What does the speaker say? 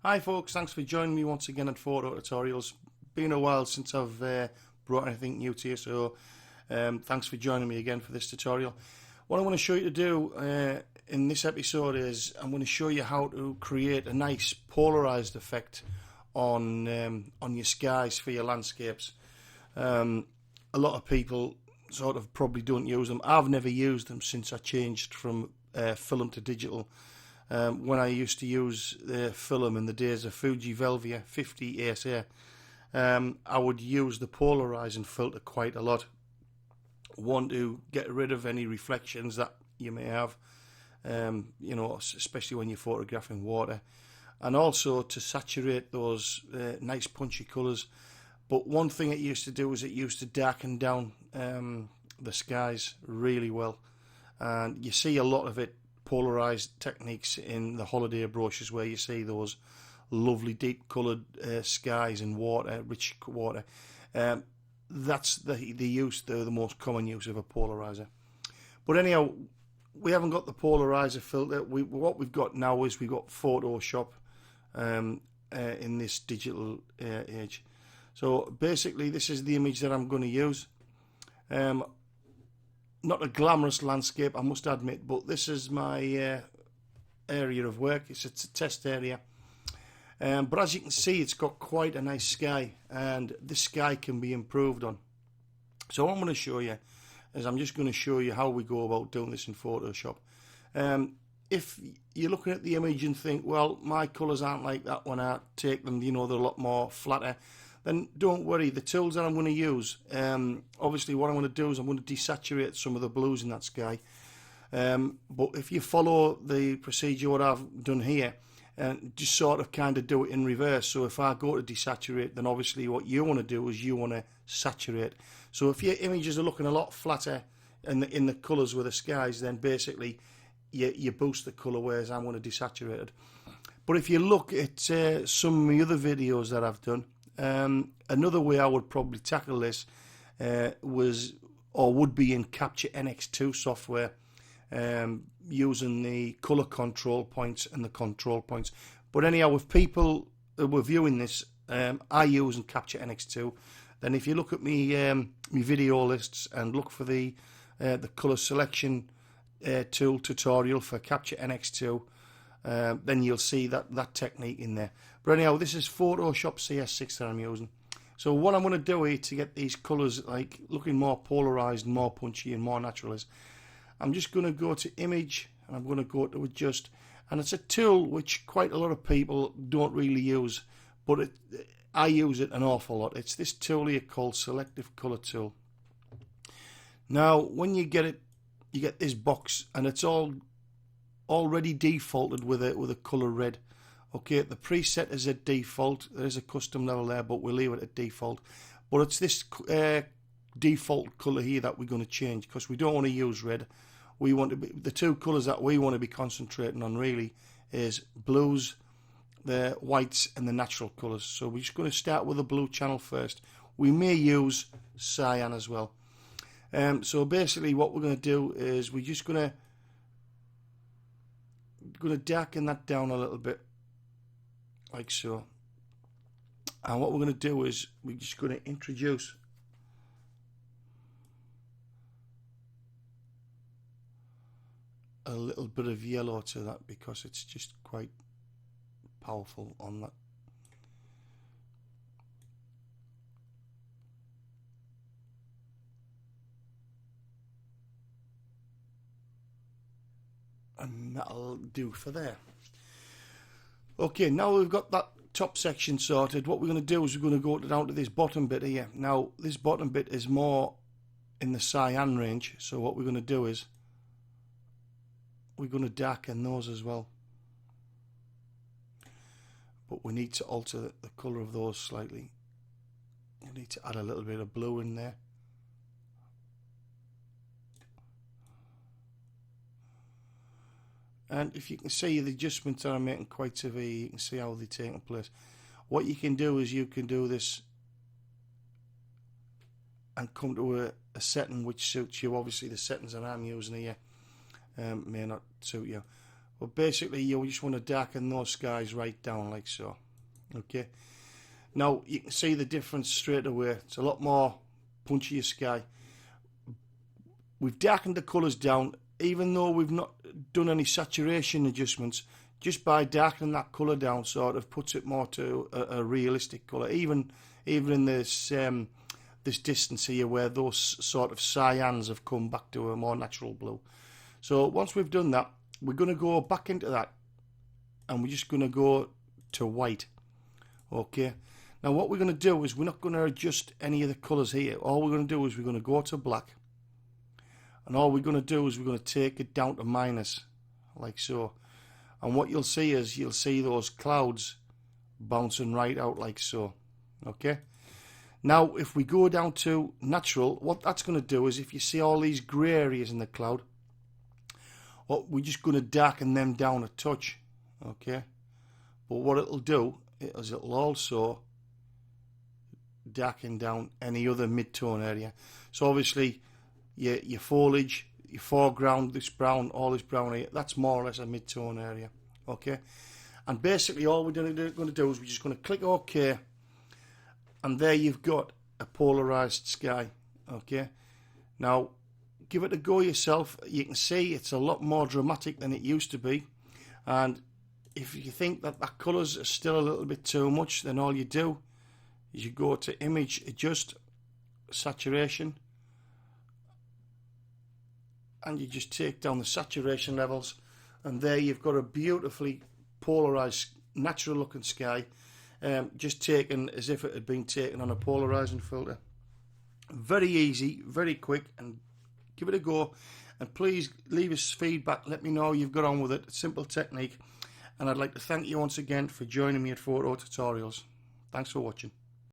Hi folks, thanks for joining me once again at Photo Tutorials. Been a while since I've brought anything new to you, so thanks for joining me again for this tutorial. What I want to show you to do in this episode is I'm going to show you how to create a nice polarized effect on your skies for your landscapes. A lot of people sort of probably don't use them. I've never used them since I changed from film to digital. When I used to use film in the days of Fuji Velvia 50 ASA, I would use the polarizing filter quite a lot. Want to get rid of any reflections that you may have, you know, especially when you're photographing water, and also to saturate those nice punchy colours. But one thing it used to do is it used to darken down the skies really well, and you see a lot of it polarized techniques in the holiday brochures where you see those lovely deep coloured skies and water, rich water. That's the most common use of a polarizer. But anyhow, we haven't got the polarizer filter. What we've got now is we've got Photoshop in this digital age. So basically this is the image that I'm going to use. Not a glamorous landscape, I must admit, but this is my area of work. It's a test area. But as you can see, it's got quite a nice sky, and this sky can be improved on. So what I'm going to show you is I'm just going to show you how we go about doing this in Photoshop. If you're looking at the image and think, well, my colours aren't like that when I take them, you know, they're a lot more flatter, then don't worry. The tools that I'm going to use, obviously what I'm going to do is I'm going to desaturate some of the blues in that sky. But if you follow the procedure what I've done here, just sort of kind of do it in reverse. So if I go to desaturate, then obviously what you want to do is you want to saturate. So if your images are looking a lot flatter in the colours with the skies, then basically you boost the colour, whereas I'm going to desaturate it. But if you look at some of the other videos that I've done, another way I would probably tackle this would be in Capture NX2 software, using the color control points and the control points. But anyhow, if people were viewing this, I use in Capture NX2. Then if you look at me video lists and look for the color selection tool tutorial for Capture NX2, then you'll see that technique in there. But anyhow, this is Photoshop CS6 that I'm using. So what I'm going to do here to get these colours like looking more polarised, more punchy and more natural is I'm just going to go to Image and I'm going to go to Adjust. And it's a tool which quite a lot of people don't really use, but I use it an awful lot. It's this tool here called Selective Colour Tool. Now when you get it, you get this box and it's all already defaulted with a colour red. Okay, the preset is at default. There is a custom level there, but we'll leave it at default. But it's this default colour here that we're going to change because we don't want to use red. We want to be, the two colours that we want to be concentrating on really is blues, the whites and the natural colours. So we're just going to start with the blue channel first. We may use cyan as well. So basically what we're going to do is we're just going to darken that down a little bit like so, and what we're going to do is we're just going to introduce a little bit of yellow to that because it's just quite powerful on that. And that'll do for there. Okay, now we've got that top section sorted. What we're going to do is we're going to go down to this bottom bit here. Now this bottom bit is more in the cyan range, so what we're going to do is we're going to darken those as well. But we need to alter the colour of those slightly. We need to add a little bit of blue in there. And if you can see the adjustments that I'm making quite severe, you can see how they're taking place. What you can do is you can do this and come to a setting which suits you. Obviously the settings that I'm using here may not suit you. But basically you just want to darken those skies right down like so. Okay, now you can see the difference straight away. It's a lot more punchier sky. We've darkened the colours down, even though we've not done any saturation adjustments. Just by darkening that colour down sort of puts it more to a realistic colour, even in this this distance here where those sort of cyans have come back to a more natural blue. So once we've done that, we're going to go back into that and we're just going to go to white. Okay, now what we're going to do is we're not going to adjust any of the colours here. All we're going to do is we're going to go to black, and all we're going to do is we're going to take it down to minus like so. And what you'll see is you'll see those clouds bouncing right out like so. Okay, now if we go down to natural, what that's going to do is, if you see all these grey areas in the cloud, we're just going to darken them down a touch. Okay, but what it'll do is it'll also darken down any other mid-tone area. So obviously your foliage, your foreground, this brown, all this brown here, that's more or less a mid-tone area. Okay, and basically all we're going to do is we're just going to click OK, and there you've got a polarized sky. Okay, now give it a go yourself. You can see it's a lot more dramatic than it used to be, and if you think that colours are still a little bit too much, then all you do is you go to image, adjust, saturation, and you just take down the saturation levels, and there you've got a beautifully polarized, natural looking sky, just taken as if it had been taken on a polarizing filter. Very easy, very quick, and give it a go. And please leave us feedback, let me know how you've got on with it. It's a simple technique, and I'd like to thank you once again for joining me at Photo Tutorials. Thanks for watching.